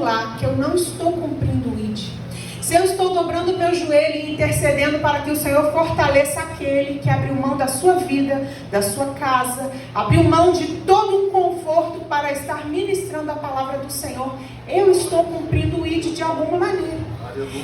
lar que eu não estou cumprindo o ID, se eu estou dobrando o meu joelho e intercedendo para que o Senhor fortaleça aquele que abriu mão da sua vida, da sua casa, abriu mão de todo um conforto para estar ministrando a palavra do Senhor, eu estou cumprindo o ID de alguma maneira.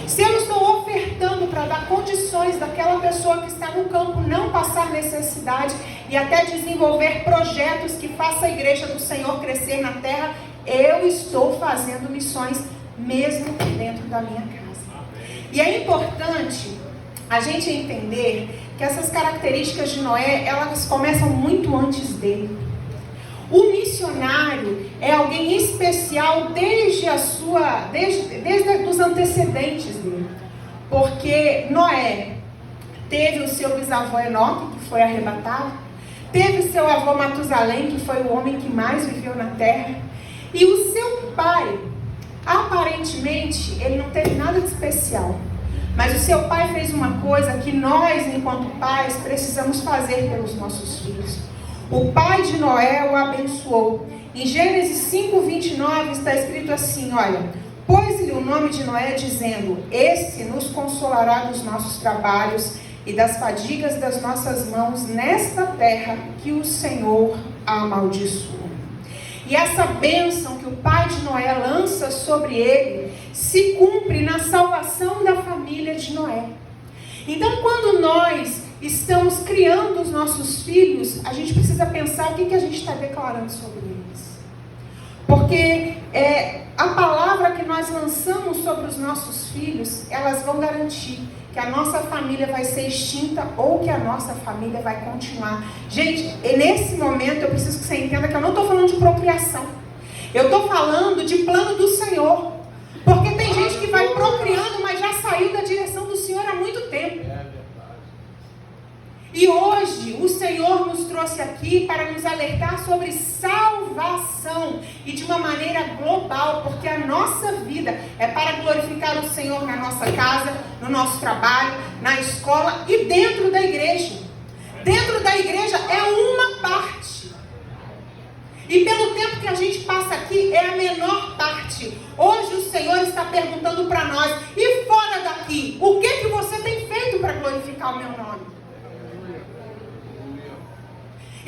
Se eu estou ofertando para dar condições daquela pessoa que está no campo não passar necessidade e até desenvolver projetos que façam a igreja do Senhor crescer na terra, eu estou fazendo missões mesmo dentro da minha casa. E é importante a gente entender que essas características de Noé, elas começam muito antes dele. O missionário é alguém especial desde os antecedentes dele. Porque Noé teve o seu bisavô Enoque, que foi arrebatado, teve seu avô Matusalém, que foi o homem que mais viveu na terra, e o seu pai, aparentemente, ele não teve nada de especial. Mas o seu pai fez uma coisa que nós, enquanto pais, precisamos fazer pelos nossos filhos. O pai de Noé o abençoou. Em Gênesis 5:29 está escrito assim, olha: pôs-lhe o nome de Noé, dizendo: este nos consolará dos nossos trabalhos e das fadigas das nossas mãos nesta terra que o Senhor amaldiçoou. E essa bênção que o pai de Noé lança sobre ele se cumpre na salvação da família de Noé. Então, quando nós estamos criando os nossos filhos, a gente precisa pensar o que a gente está declarando sobre eles. Porque a palavra que nós lançamos sobre os nossos filhos, elas vão garantir que a nossa família vai ser extinta ou que a nossa família vai continuar. Gente, nesse momento eu preciso que você entenda que eu não estou falando de procriação. Eu estou falando de plano do Senhor. Porque tem gente que vai procriando, mas já saiu da direção do Senhor há muito tempo. E hoje o Senhor nos trouxe aqui para nos alertar sobre salvação e de uma maneira global, porque a nossa vida é para glorificar o Senhor na nossa casa, no nosso trabalho, na escola e dentro da igreja. Dentro da igreja é uma parte. E pelo tempo que a gente passa aqui é a menor parte. Hoje o Senhor está perguntando para nós: e fora daqui, o que você tem feito para glorificar o meu nome?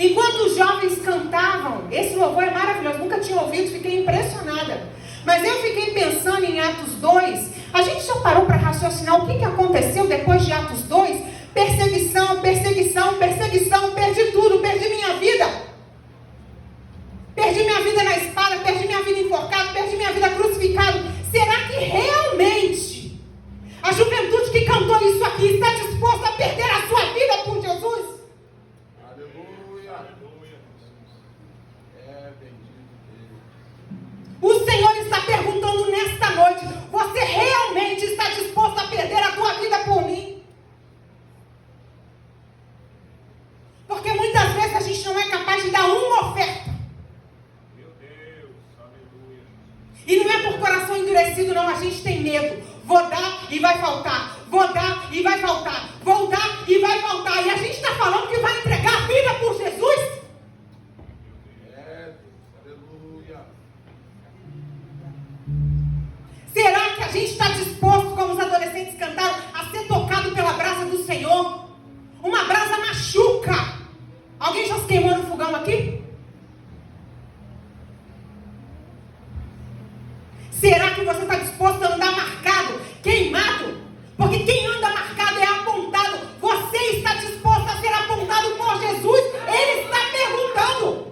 Enquanto os jovens cantavam, esse louvor é maravilhoso, nunca tinha ouvido, fiquei impressionada. Mas eu fiquei pensando em Atos 2, a gente já parou para raciocinar o que aconteceu depois de Atos 2? Perseguição, perseguição, perseguição, perdi tudo, perdi minha vida. Perdi minha vida na espada, perdi minha vida enforcado, perdi minha vida crucificado. Será que realmente a juventude que cantou isso aqui está disposta a perder a sua vida por Jesus? O Senhor está perguntando nesta noite: você realmente está disposto a perder a tua vida por mim? Porque muitas vezes a gente não é capaz de dar uma oferta. Meu Deus, aleluia. E não é por coração endurecido, não. A gente tem medo. Vou dar e vai faltar. Vou dar e vai faltar. Vou dar e vai faltar. E a gente está falando que vai entregar a vida por Jesus? Será que a gente está disposto, como os adolescentes cantaram, a ser tocado pela brasa do Senhor? Uma brasa machuca. Alguém já se queimou no fogão aqui? Será que você está disposto a andar marcado, queimado? Porque quem anda marcado é apontado. Você está disposto a ser apontado por Jesus? Ele está perguntando.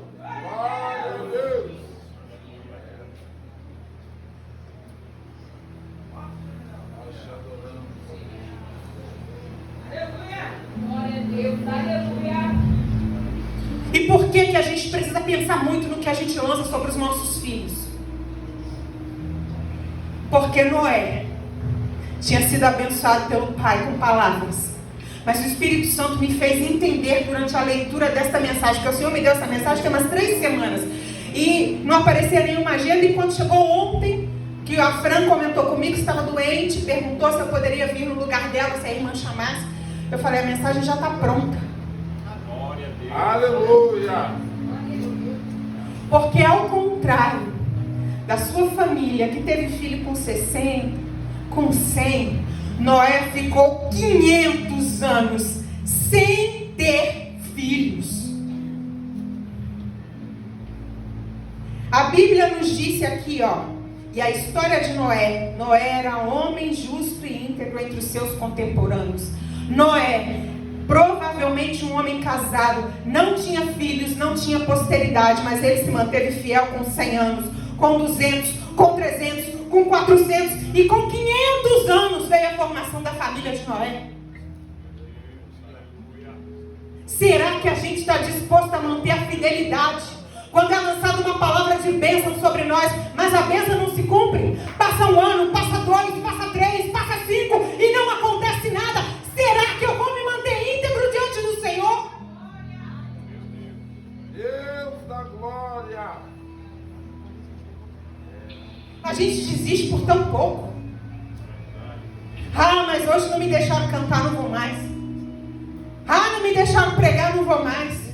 E por que a gente precisa pensar muito no que a gente lança sobre os nossos filhos? Porque Noé tinha sido abençoado pelo pai com palavras, mas o Espírito Santo me fez entender durante a leitura desta mensagem, que o Senhor me deu essa mensagem tem umas 3 semanas, e não aparecia nenhuma agenda. E quando chegou ontem, que a Fran comentou comigo que estava doente, perguntou se eu poderia vir no lugar dela, se a irmã chamasse, eu falei: a mensagem já está pronta. Glória a Deus. Aleluia. Porque ao contrário da sua família que teve filho com 60, com 100, Noé ficou 500 anos sem ter filhos. A Bíblia nos disse aqui, e a história de Noé. Noé era homem justo e íntegro entre os seus contemporâneos. Noé, provavelmente um homem casado, não tinha filhos, não tinha posteridade, mas ele se manteve fiel com 100 anos, com 200, com 300, com 400 e com 500 anos veio a formação da família de Noé. Será que a gente está disposto a manter a fidelidade? Quando é lançada uma palavra de bênção sobre nós, mas a bênção não se cumpre. Passa um ano, passa 2, passa 3, passa 5 e não acontece nada. Será que eu vou me manter íntegro diante do Senhor? Deus da glória. A gente desiste por tão pouco. Ah, mas hoje não me deixaram cantar, não vou mais. Ah, não me deixaram pregar, não vou mais.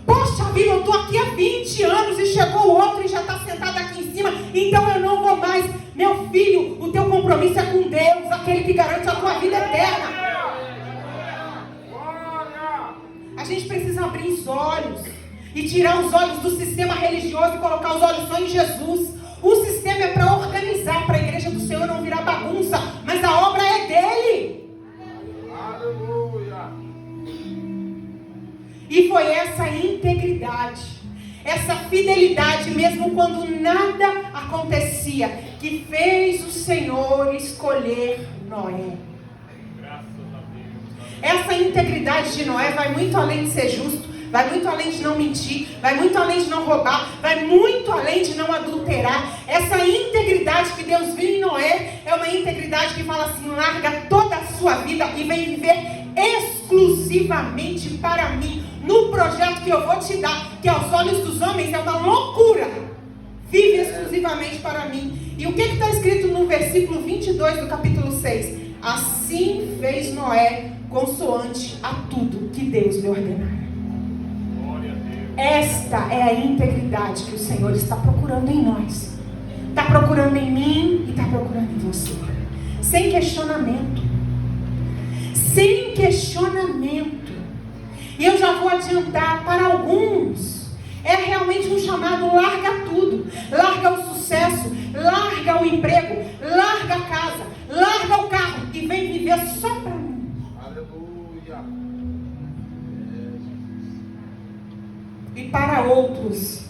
Poxa vida, eu estou aqui há 20 anos e chegou o outro e já está sentado aqui em cima, então eu não vou mais. Meu filho, o teu compromisso é com Deus, aquele que garante a tua vida eterna. A gente precisa abrir os olhos e tirar os olhos do sistema religioso e colocar os olhos só em Jesus. O sistema é para organizar, para a igreja do Senhor não virar bagunça, mas a obra é dele. Aleluia. E foi essa integridade, essa fidelidade, mesmo quando nada acontecia, que fez o Senhor escolher Noé. Essa integridade de Noé vai muito além de ser justo, vai muito além de não mentir, vai muito além de não roubar, vai muito além de não adulterar. Essa integridade que Deus viu em Noé é uma integridade que fala assim: larga toda a sua vida e vem viver exclusivamente para mim, no projeto que eu vou te dar, que aos olhos dos homens é uma loucura. Vive exclusivamente para mim. E o que está escrito no versículo 22 do capítulo 6? Assim fez Noé, consoante a tudo que Deus lhe ordenara. Esta é a integridade que o Senhor está procurando em nós. Está procurando em mim e está procurando em você. Sem questionamento. Sem questionamento. E eu já vou adiantar, para alguns, é realmente um chamado: larga tudo. Larga o sucesso, larga o emprego, larga a casa, larga o carro e vem viver só para mim. Aleluia. E para outros,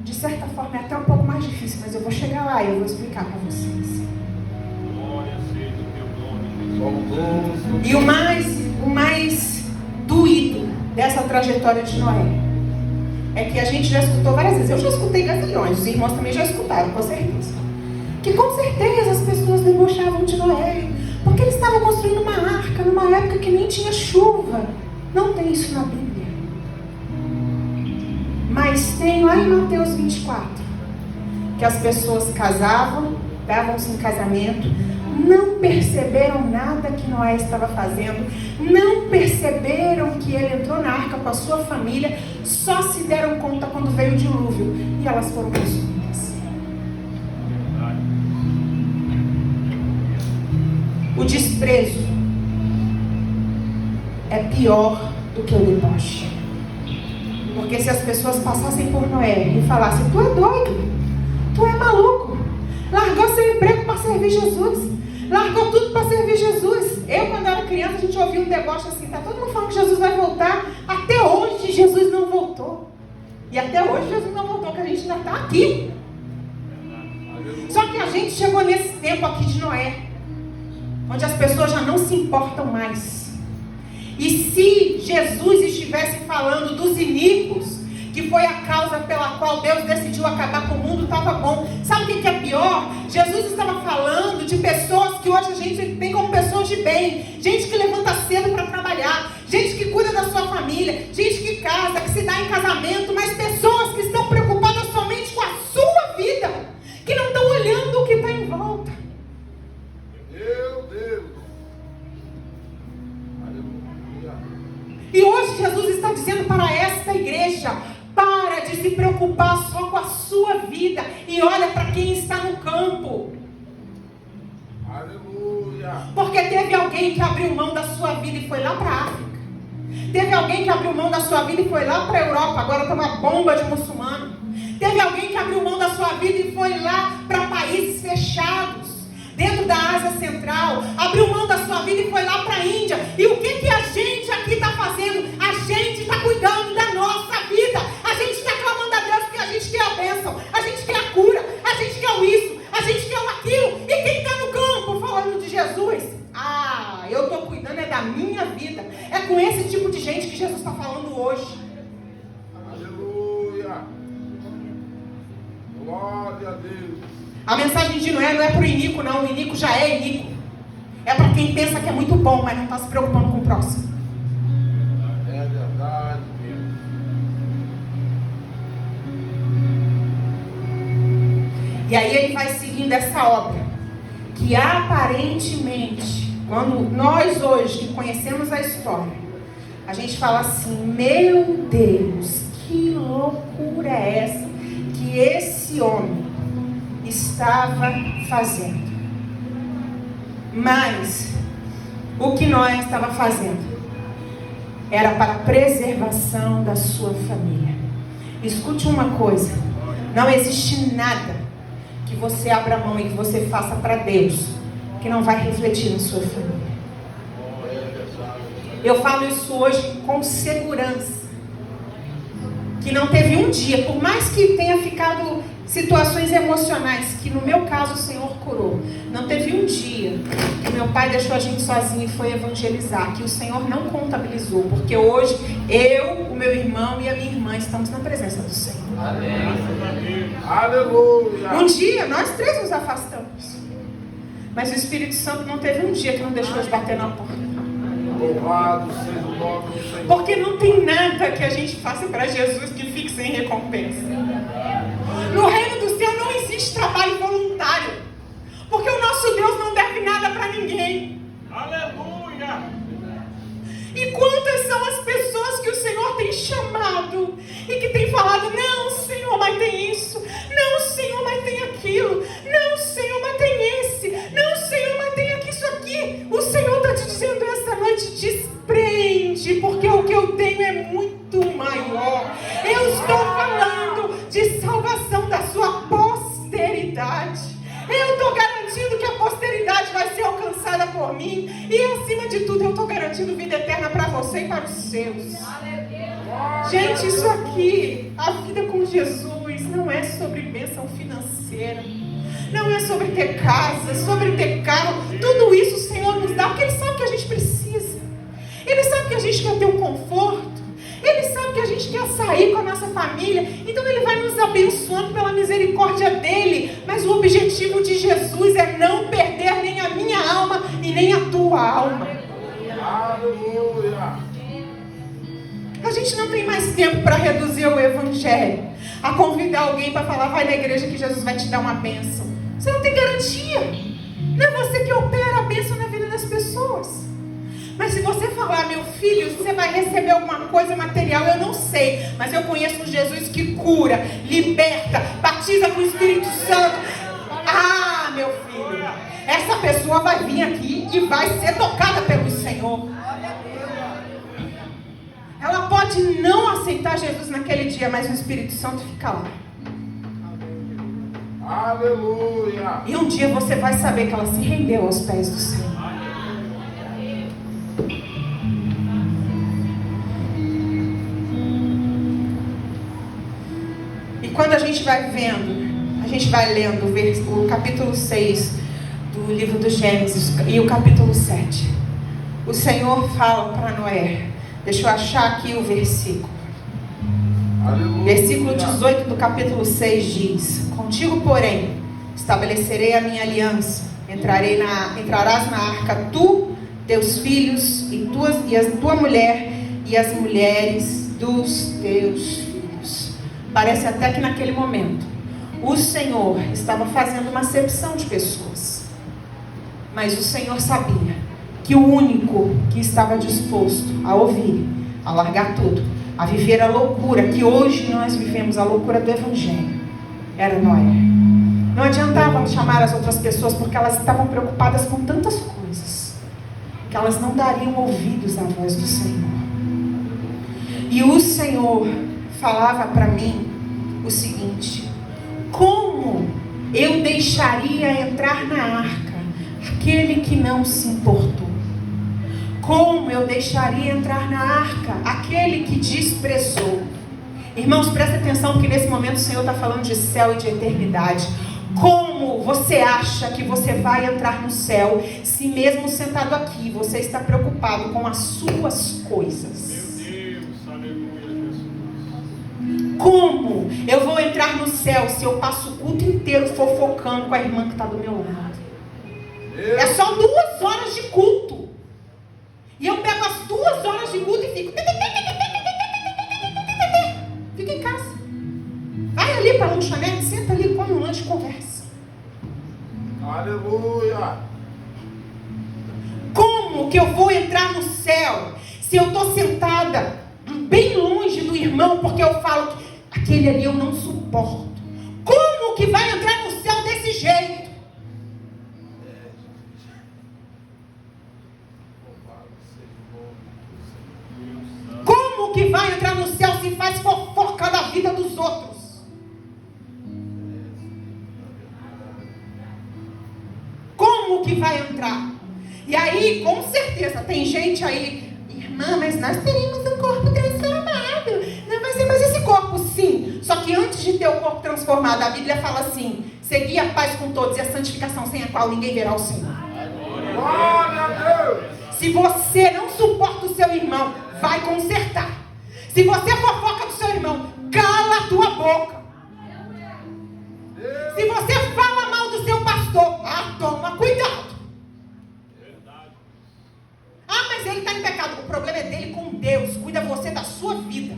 de certa forma é até um pouco mais difícil, mas eu vou chegar lá e eu vou explicar para vocês. Glória seja o teu nome. E o mais doído dessa trajetória de Noé é que a gente já escutou várias vezes. Eu já escutei gazilhões, os irmãos também já escutaram, com certeza. Que com certeza as pessoas debochavam de Noé, porque eles estavam construindo uma arca numa época que nem tinha chuva. Não tem isso na Bíblia. Mas tem lá em Mateus 24, que as pessoas casavam, davam-se em casamento, não perceberam nada que Noé estava fazendo, não perceberam que ele entrou na arca com a sua família, só se deram conta quando veio o dilúvio e elas foram consumidas. O desprezo é pior do que o deboche. Porque se as pessoas passassem por Noé e falassem: tu é doido, tu é maluco, largou seu emprego para servir Jesus, largou tudo para servir Jesus. Eu, quando era criança, a gente ouvia um deboche assim: tá todo mundo falando que Jesus vai voltar. Até hoje Jesus não voltou. E até hoje Jesus não voltou, que a gente ainda está aqui. Só que a gente chegou nesse tempo aqui de Noé, onde as pessoas já não se importam mais. E se Jesus estivesse falando dos iníquos, que foi a causa pela qual Deus decidiu acabar com o mundo, estava bom. Sabe o que é pior? Jesus estava falando de pessoas que hoje a gente tem como pessoas de bem. Gente que levanta cedo para trabalhar, gente que cuida da sua família, gente que casa, que se dá em casamento, mas pessoas que estão preocupadas somente com a sua vida, que não estão olhando o que está em volta. Meu Deus. E hoje Jesus está dizendo para esta igreja: para de se preocupar só com a sua vida e olha para quem está no campo. Aleluia. Porque teve alguém que abriu mão da sua vida e foi lá para a África. Teve alguém que abriu mão da sua vida e foi lá para a Europa. Agora está uma bomba de muçulmano. Teve alguém que abriu mão da sua vida e foi lá para países fechados, dentro da Ásia Central. Abriu mão da sua vida e foi lá para a Índia. E o que a gente aqui está fazendo? A gente está cuidando da nossa vida. A gente está clamando a Deus porque a gente quer a bênção. A gente quer a cura. A gente quer o isso. A gente quer o aquilo. E quem está no campo falando de Jesus? Ah, eu estou cuidando é da minha vida. É com esse tipo de gente que Jesus está falando hoje. Aleluia. Glória a Deus. A mensagem de Noé não é para o iníquo, não. O iníquo já é iníquo. É para quem pensa que é muito bom, mas não está se preocupando com o próximo. É verdade mesmo. E aí ele vai seguindo essa obra, que aparentemente, quando nós hoje que conhecemos a história, a gente fala assim, meu Deus, que loucura é essa que esse homem estava fazendo. Mas o que Noé estava fazendo era para a preservação da sua família. Escute uma coisa, não existe nada que você abra mão e que você faça para Deus que não vai refletir na sua família. Eu falo isso hoje com segurança, que não teve um dia, por mais que tenha ficado situações emocionais, que no meu caso o Senhor curou, não teve um dia que meu pai deixou a gente sozinho e foi evangelizar, que o Senhor não contabilizou, porque hoje eu, o meu irmão e a minha irmã estamos na presença do Senhor. Amém. Aleluia. Um dia nós três nos afastamos, mas o Espírito Santo não teve um dia que não deixou de bater na porta. Louvado seja o nome do Senhor. Porque não tem nada que a gente faça para Jesus que fique sem recompensa. No reino do céu não existe trabalho voluntário, porque o nosso Deus não deve nada para ninguém. Aleluia. E quantas são as pessoas que o Senhor tem chamado e que tem falado, não Senhor, mas tem isso, não Senhor, mas tem aquilo, não Senhor, mas tem esse, não Senhor, mas tem aqui, isso aqui. O Senhor está te dizendo essa noite, desprende, porque o que eu tenho é muito maior. Eu estou falando de salvação da sua posteridade. Eu estou garantindo que a posteridade vai ser alcançada por mim. E acima de tudo eu estou garantindo vida eterna para você e para os seus. Gente, isso aqui, a vida com Jesus, não é sobre bênção financeira, não é sobre ter casa, sobre ter carro. Tudo isso o Senhor nos dá porque Ele sabe que a gente precisa. Ele sabe que a gente quer ter um conforto. Ele sabe que a gente quer sair com a nossa família. Então Ele vai nos abençoando pela misericórdia dEle. Mas o objetivo de Jesus é não perder nem a minha alma e nem a tua alma. Aleluia. A gente não tem mais tempo para reduzir o evangelho, a convidar alguém para falar, vai na igreja que Jesus vai te dar uma bênção. Você não tem garantia. Não é você que opera a bênção na vida das pessoas. Mas se você falar, meu filho, você vai receber alguma coisa material, eu não sei. Mas eu conheço um Jesus que cura, liberta, batiza com o Espírito Santo. Ah, meu filho, essa pessoa vai vir aqui e vai ser tocada pelo Senhor. Ela pode não aceitar Jesus naquele dia, mas o Espírito Santo fica lá. Aleluia. E um dia você vai saber que ela se rendeu aos pés do Senhor. E quando a gente vai vendo, a gente vai lendo o capítulo 6 do livro do Gênesis e o capítulo 7, o Senhor fala para Noé. Deixa eu achar aqui o versículo. Aleluia. Versículo 18 do capítulo 6 diz: contigo, porém, estabelecerei a minha aliança. Entrarás na arca, tu, teus filhos e a tua mulher e as mulheres dos teus filhos. Parece até que naquele momento o Senhor estava fazendo uma acepção de pessoas. Mas o Senhor sabia que o único que estava disposto a ouvir, a largar tudo, a viver a loucura que hoje nós vivemos, a loucura do Evangelho, era Noé. Não adiantava chamar as outras pessoas, porque elas estavam preocupadas com tantas coisas, que elas não dariam ouvidos à voz do Senhor. E o Senhor falava para mim o seguinte: como eu deixaria entrar na arca aquele que não se importou? Como eu deixaria entrar na arca aquele que desprezou? Irmãos, presta atenção, porque nesse momento o Senhor está falando de céu e de eternidade. Como você acha que você vai entrar no céu, se mesmo sentado aqui, você está preocupado com as suas coisas? Meu Deus, aleluia, Jesus. Como eu vou entrar no céu se eu passo o culto inteiro fofocando com a irmã que está do meu lado? É só 2 horas de culto. E eu pego as 2 horas de culto e fico... Fica em casa. Vai ali para a lanchonete, senta ali, come um lanche e conversa. Aleluia. Como que eu vou entrar no céu se eu estou sentada bem longe do irmão, porque eu falo que aquele ali eu não suporto? Como que vai entrar no céu desse jeito? Como que vai entrar no céu se faz fofoca da vida dos outros? Como que vai entrar? E aí, com certeza, tem gente aí, irmã, mas nós teríamos um corpo transformado. Não vai ser mais esse corpo, sim. Só que antes de ter o corpo transformado, a Bíblia fala assim: segui a paz com todos e a santificação, sem a qual ninguém verá o Senhor. Glória a Deus. Se você não suporta o seu irmão, vai consertar. Se você fofoca do seu irmão, cala a tua boca. Se você fala mal do seu pastor, toma cuidado. Mas ele está em pecado. O problema é dele com Deus. Cuida você da sua vida.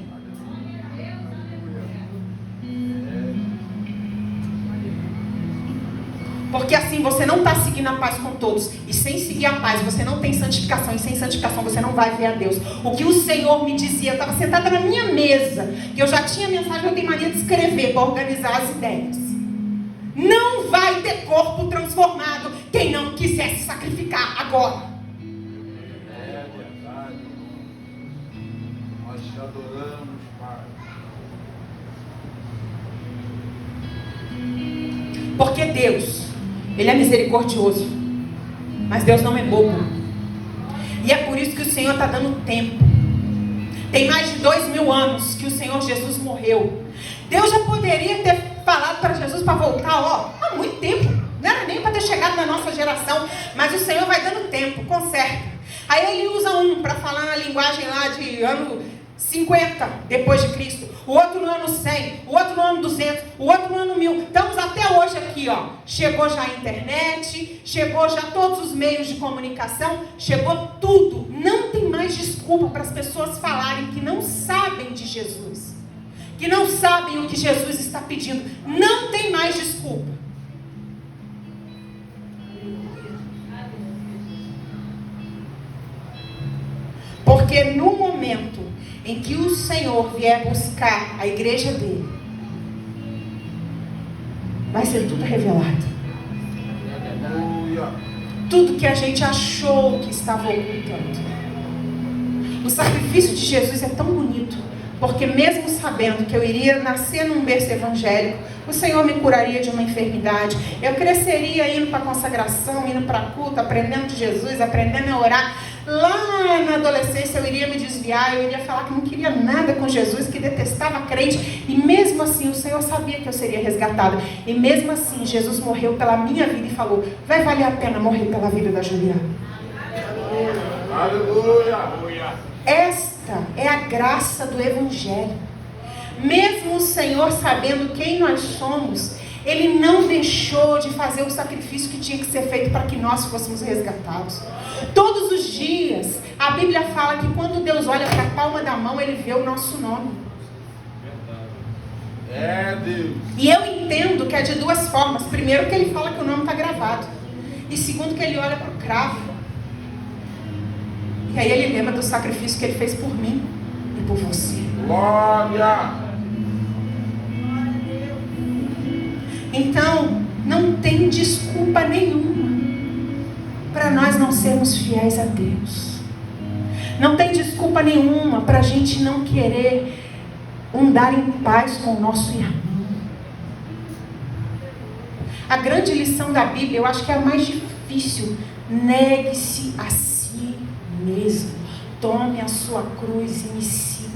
Porque assim você não está seguindo a paz com todos. E sem seguir a paz você não tem santificação. E sem santificação você não vai ver a Deus. O que o Senhor me dizia, eu estava sentada na minha mesa, que eu já tinha mensagem, eu tenho mania de escrever para organizar as ideias. Não vai ter corpo transformado quem não quiser se sacrificar agora. É verdade. Nós te adoramos, Pai. Porque Deus, Ele é misericordioso, mas Deus não é bobo. E é por isso que o Senhor está dando tempo. Tem mais de 2000 anos que o Senhor Jesus morreu. Deus já poderia ter falado para Jesus para voltar, há muito tempo. Não era nem para ter chegado na nossa geração. Mas o Senhor vai dando tempo, conserta. Aí Ele usa um para falar na linguagem lá de ano 50 depois de Cristo, o outro no ano 100, o outro no ano 200, o outro no ano 1000. Estamos até hoje aqui, chegou já a internet, chegou já todos os meios de comunicação, chegou tudo. Não tem mais desculpa para as pessoas falarem que não sabem de Jesus, que não sabem o que Jesus está pedindo. Não tem mais desculpa. Porque no momento em que o Senhor vier buscar a igreja dele, vai ser tudo revelado. Aleluia. Tudo que a gente achou que estava ocultando. O sacrifício de Jesus é tão bonito, porque mesmo sabendo que eu iria nascer num berço evangélico, o Senhor me curaria de uma enfermidade, eu cresceria indo para a consagração, indo para culto, aprendendo de Jesus, aprendendo a orar. Lá na adolescência eu iria me desviar, eu iria falar que não queria nada com Jesus, que detestava crente, e mesmo assim o Senhor sabia que eu seria resgatada, e mesmo assim Jesus morreu pela minha vida e falou: vai valer a pena morrer pela vida da Juliana. Aleluia. Esta é a graça do Evangelho. Mesmo o Senhor sabendo quem nós somos, Ele não deixou de fazer o sacrifício que tinha que ser feito para que nós fôssemos resgatados. Todos os dias, a Bíblia fala que quando Deus olha para a palma da mão, Ele vê o nosso nome. É Deus. E eu entendo que é de duas formas. Primeiro, que Ele fala que o nome está gravado. E segundo, que Ele olha para o cravo. E aí Ele lembra do sacrifício que Ele fez por mim. e por você. Glória. Então, não tem desculpa nenhuma para nós não sermos fiéis a Deus. Não tem desculpa nenhuma para a gente não querer andar em paz com o nosso irmão. A grande lição da Bíblia, eu acho que é a mais difícil. Negue-se a si mesmo. Tome a sua cruz e me siga.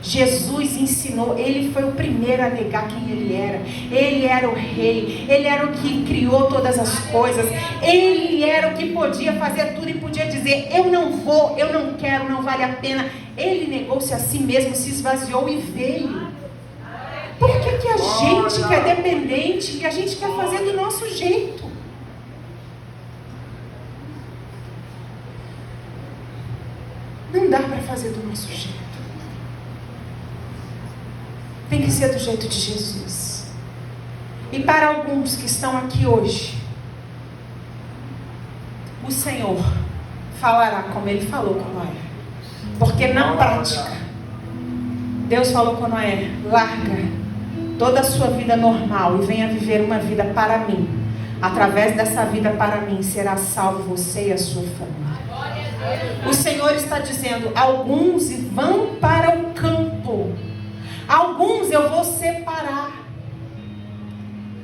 Jesus ensinou, ele foi o primeiro a negar quem ele era. Ele era o rei, ele era o que criou todas as coisas. Ele era o que podia fazer tudo e podia dizer: eu não vou, eu não quero, não vale a pena. Ele negou-se a si mesmo, se esvaziou e veio. Por que a gente que é dependente, que a gente quer fazer do nosso jeito? Não dá para fazer do nosso jeito. Tem que ser do jeito de Jesus. E para alguns que estão aqui hoje, o Senhor falará como Ele falou com Noé. Porque na prática, Deus falou com Noé: larga toda a sua vida normal e venha viver uma vida para mim. Através dessa vida para mim será salvo você e a sua família. O Senhor está dizendo: alguns vão para o campo, alguns eu vou separar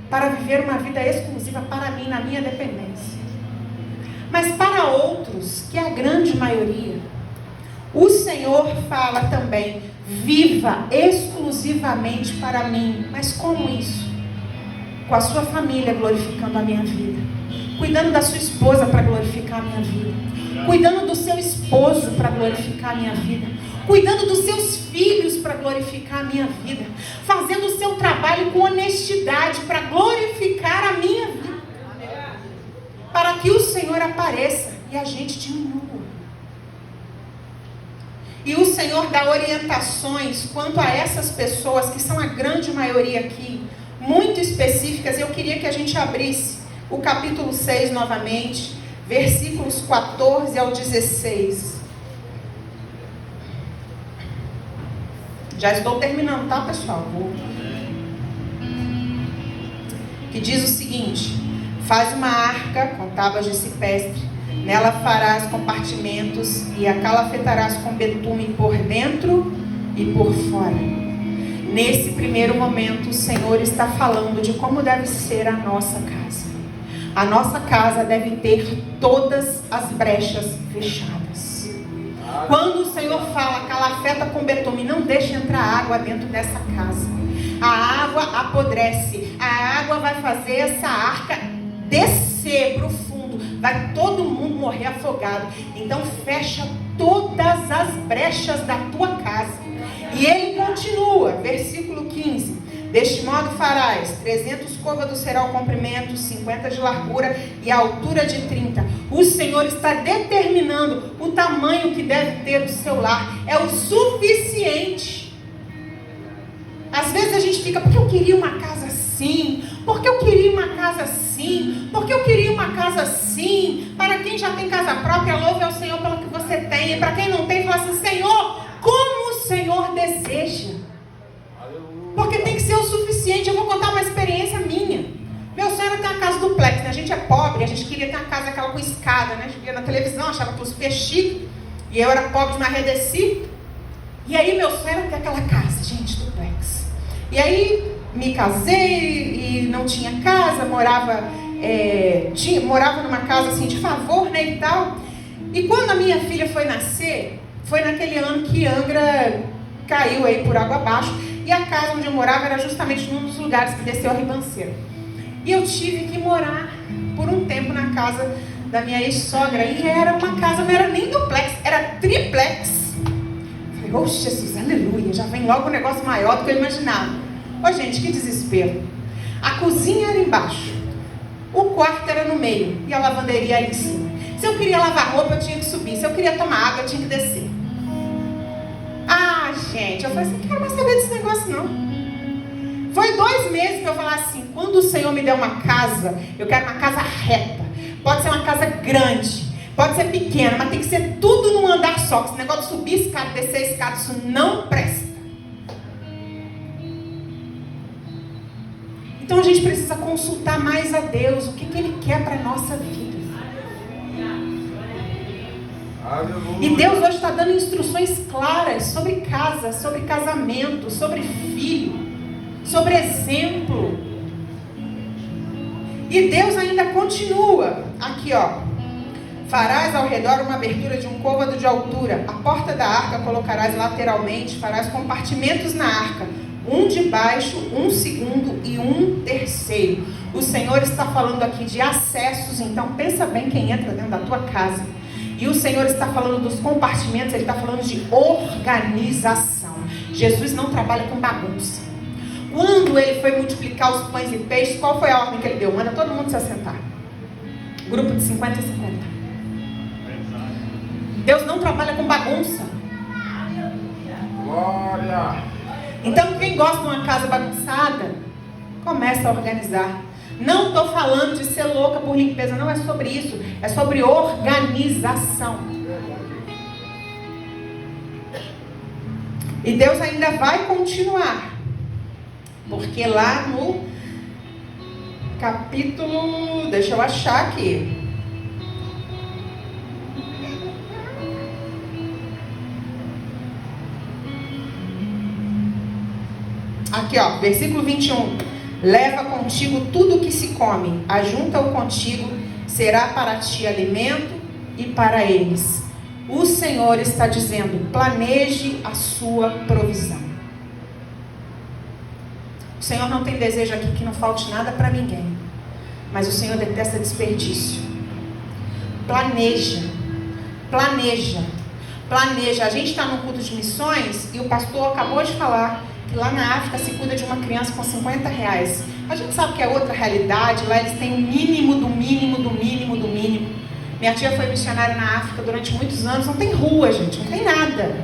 para viver uma vida exclusiva para mim, na minha dependência. Mas para outros, que é a grande maioria, o Senhor fala também: viva exclusivamente para mim. Mas como isso? Com a sua família glorificando a minha vida, cuidando da sua esposa para glorificar a minha vida, cuidando do seu esposo para glorificar a minha vida, cuidando dos seus filhos para glorificar a minha vida, fazendo o seu trabalho com honestidade para glorificar a minha vida, para que o Senhor apareça e a gente diminua. E o Senhor dá orientações quanto a essas pessoas, que são a grande maioria aqui, muito específicas. Eu queria que a gente abrisse o capítulo 6 novamente, versículos 14 ao 16. Já estou terminando, tá, pessoal? Que diz o seguinte: faz uma arca com tábuas de ciprestre, nela farás compartimentos e a calafetarás com betume por dentro e por fora. Nesse primeiro momento, o Senhor está falando de como deve ser a nossa casa. A nossa casa deve ter todas as brechas fechadas. Quando o Senhor fala calafeta com betume, não deixe entrar água dentro dessa casa. A água apodrece. A água vai fazer essa arca descer para o fundo. Vai todo mundo morrer afogado. Então fecha todas as brechas da tua casa. E ele continua, versículo 15: deste modo farás 300 côvados será o comprimento, 50 de largura e a altura de 30. O Senhor está determinando o tamanho que deve ter o seu lar. É o suficiente. Às vezes a gente fica: porque eu queria uma casa assim, porque eu queria uma casa assim, porque eu queria uma casa assim. Para quem já tem casa própria, louve ao Senhor pelo que você tem. E para quem não tem, fala assim: Senhor, como o Senhor deseja. Porque tem que ser o suficiente. Eu vou contar uma experiência minha. Meu sonho era ter uma casa duplex, né? A gente é pobre, a gente queria ter uma casa aquela com escada, né? A gente via na televisão, achava aquilo super chique. E eu era pobre, mas arredeci. E aí meu sonho era ter aquela casa, gente, duplex. E aí me casei e não tinha casa, morava numa casa assim de favor, né, e tal. E quando a minha filha foi nascer, foi naquele ano que Angra caiu aí por água abaixo. E a casa onde eu morava era justamente num dos lugares que desceu a ribanceira. E eu tive que morar por um tempo na casa da minha ex-sogra. E era uma casa, não era nem duplex, era triplex. Falei: oh Jesus, aleluia, já vem logo um negócio maior do que eu imaginava. Ô gente, que desespero. A cozinha era embaixo, o quarto era no meio e a lavanderia ali em cima. Se eu queria lavar roupa, eu tinha que subir. Se eu queria tomar água, eu tinha que descer. Ah, gente, eu falei assim: não quero mais saber desse negócio não. Foi 2 meses que eu falei assim: quando o Senhor me der uma casa, eu quero uma casa reta. Pode ser uma casa grande, Pode ser pequena, mas tem que ser tudo num andar só. Esse negócio de subir escada, descer escada, isso não presta. Então a gente precisa consultar mais a Deus, o que Ele quer para a nossa vida. Aleluia. E Deus hoje está dando instruções claras sobre casa, sobre casamento, sobre filho, sobre exemplo. E Deus ainda continua, aqui ó, farás ao redor uma abertura de um côvado de altura, a porta da arca colocarás lateralmente, farás compartimentos na arca, um de baixo, um segundo e um terceiro. O Senhor está falando aqui de acessos, então pensa bem quem entra dentro da tua casa. E o Senhor está falando dos compartimentos, Ele está falando de organização. Jesus não trabalha com bagunça. Quando Ele foi multiplicar os pães e peixes, qual foi a ordem que Ele deu? Manda todo mundo se assentar. Grupo de 50 e 50. Deus não trabalha com bagunça. Glória. Então quem gosta de uma casa bagunçada, começa a organizar. Não estou falando de ser louca por limpeza, não é sobre isso. É sobre organização. E Deus ainda vai continuar. Porque lá no capítulo... Deixa eu achar aqui. Aqui ó, versículo 21. Leva contigo tudo o que se come, ajunta-o contigo, será para ti alimento e para eles. O Senhor está dizendo, planeje a sua provisão. O Senhor não tem desejo aqui que não falte nada para ninguém, mas o Senhor detesta desperdício. Planeja, planeja, planeja. A gente está no culto de missões e o pastor acabou de falar que lá na África se cuida de uma criança com R$50. A gente sabe que é outra realidade, lá eles têm o mínimo do mínimo do mínimo do mínimo. Minha tia foi missionária na África durante muitos anos, não tem rua, gente, não tem nada.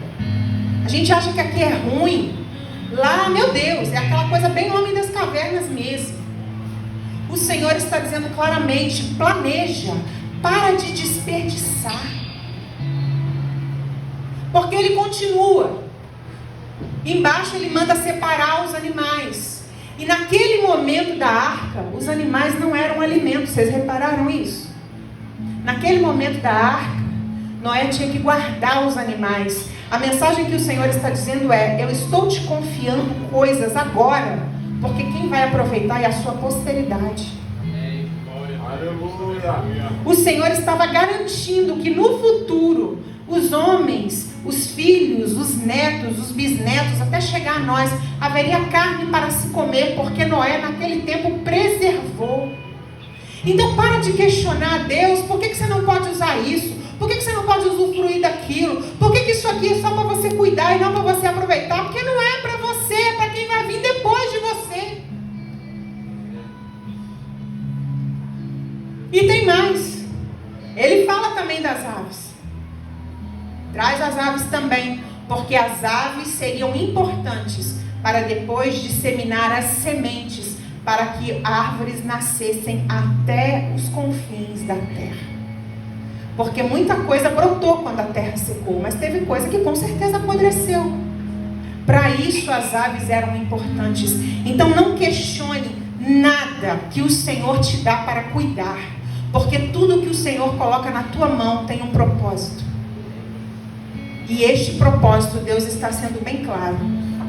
A gente acha que aqui é ruim. Lá, meu Deus, é aquela coisa bem homem das cavernas mesmo. O Senhor está dizendo claramente, planeja, para de desperdiçar. Porque Ele continua. Embaixo Ele manda separar os animais. E naquele momento da arca, os animais não eram alimento. Vocês repararam isso? Naquele momento da arca, Noé tinha que guardar os animais. A mensagem que o Senhor está dizendo é, eu estou te confiando coisas agora, porque quem vai aproveitar é a sua posteridade. Aleluia. O Senhor estava garantindo que no futuro, os homens, os filhos, os netos, os bisnetos, até chegar a nós, haveria carne para se comer, porque Noé naquele tempo preservou. Então para de questionar a Deus, por que você não pode usar isso? Por que você não pode usufruir daquilo? Por que isso aqui é só para você cuidar e não para você aproveitar? Porque não é para você, é para quem vai vir depois de você. E tem mais. Ele fala também das aves. Traz as aves também, porque as aves seriam importantes para depois disseminar as sementes, para que árvores nascessem até os confins da terra. Porque muita coisa brotou quando a terra secou, mas teve coisa que com certeza apodreceu. Para isso as aves eram importantes. Então não questione nada que o Senhor te dá para cuidar, porque tudo que o Senhor coloca na tua mão tem um propósito. E este propósito, Deus está sendo bem claro,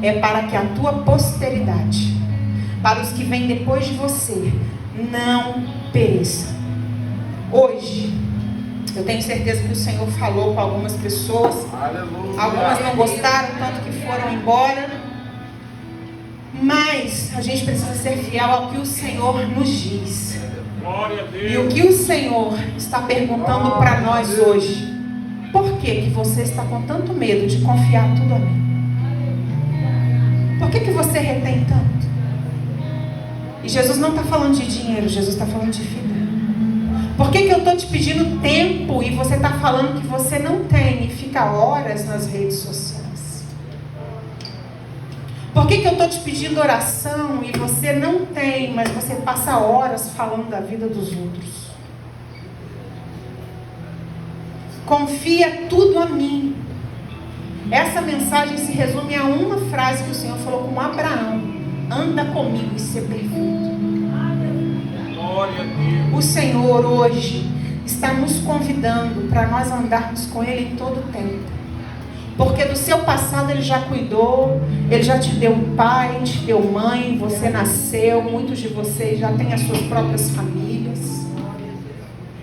é para que a tua posteridade, para os que vêm depois de você, não pereça. Hoje, eu tenho certeza que o Senhor falou com algumas pessoas. Aleluia. Algumas não gostaram, tanto que foram embora. Mas a gente precisa ser fiel ao que o Senhor nos diz. Glória a Deus. E o que o Senhor está perguntando para nós hoje: por que você está com tanto medo de confiar tudo a mim? Por que você retém tanto? E Jesus não está falando de dinheiro, Jesus está falando de vida. Por que eu estou te pedindo tempo e você está falando que você não tem e fica horas nas redes sociais? Por que eu estou te pedindo oração e você não tem, mas você passa horas falando da vida dos outros? Confia tudo a mim. Essa mensagem se resume a uma frase que o Senhor falou com Abraão: anda comigo e ser perfeito. Glória a Deus. O Senhor hoje está nos convidando para nós andarmos com Ele em todo o tempo. Porque do seu passado Ele já cuidou, Ele já te deu pai, te deu mãe, você nasceu, muitos de vocês já têm as suas próprias famílias.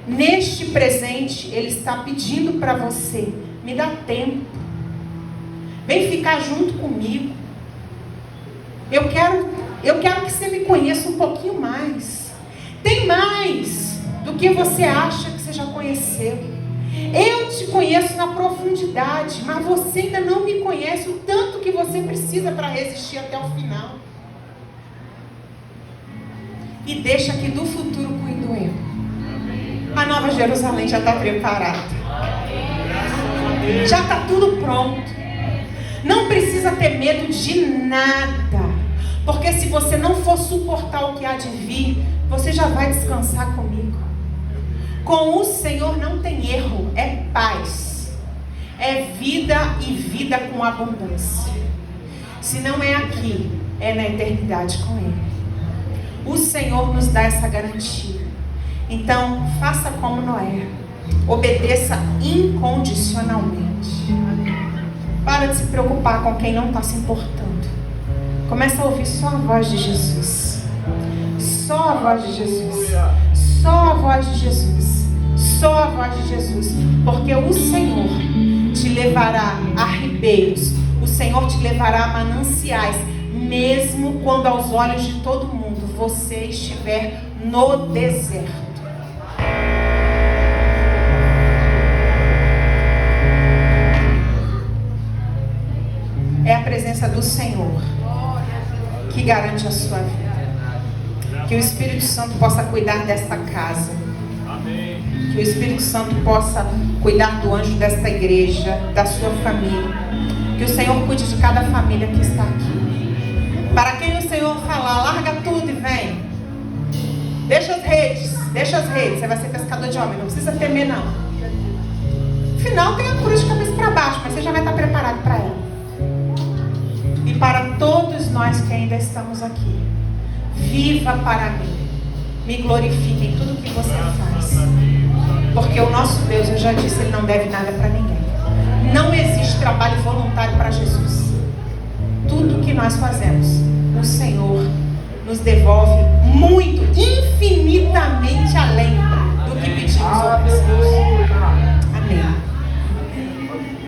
Neste presente, Ele está pedindo para você: me dá tempo, vem ficar junto comigo. Eu quero que você me conheça um pouquinho mais. Tem mais do que você acha que você já conheceu. Eu te conheço na profundidade, mas você ainda não me conhece o tanto que você precisa para resistir até o final. E deixa que do futuro cuido eu. A Nova Jerusalém já está preparada. Já está tudo pronto. Não precisa ter medo de nada. Porque se você não for suportar o que há de vir, você já vai descansar comigo. Com o Senhor não tem erro, é paz. É vida e vida com abundância. Se não é aqui, é na eternidade com Ele. O Senhor nos dá essa garantia. Então, faça como Noé. Obedeça incondicionalmente. Para de se preocupar com quem não está se importando. Começa a ouvir só a voz de Jesus. Só a voz de Jesus. Só a voz de Jesus. Só a voz de Jesus. Porque o Senhor te levará a ribeiros. O Senhor te levará a mananciais. Mesmo quando aos olhos de todo mundo você estiver no deserto. É a presença do Senhor que garante a sua vida. Que o Espírito Santo possa cuidar desta casa. Amém. Que o Espírito Santo possa cuidar do anjo desta igreja, da sua família. Que o Senhor cuide de cada família que está aqui. Para quem o Senhor falar, larga tudo e vem. Deixa as redes. Você vai ser pescador de homem, não precisa temer não. Afinal tem a cruz de cabeça para baixo, mas você já vai estar preparado para ela. E para todos nós que ainda estamos aqui, viva para mim, me glorifique em tudo que você faz, porque o nosso Deus, eu já disse, Ele não deve nada para ninguém. Não existe trabalho voluntário para Jesus. Tudo que nós fazemos, o Senhor nos devolve muito, infinitamente além do que pedimos ou precisamos. Amém.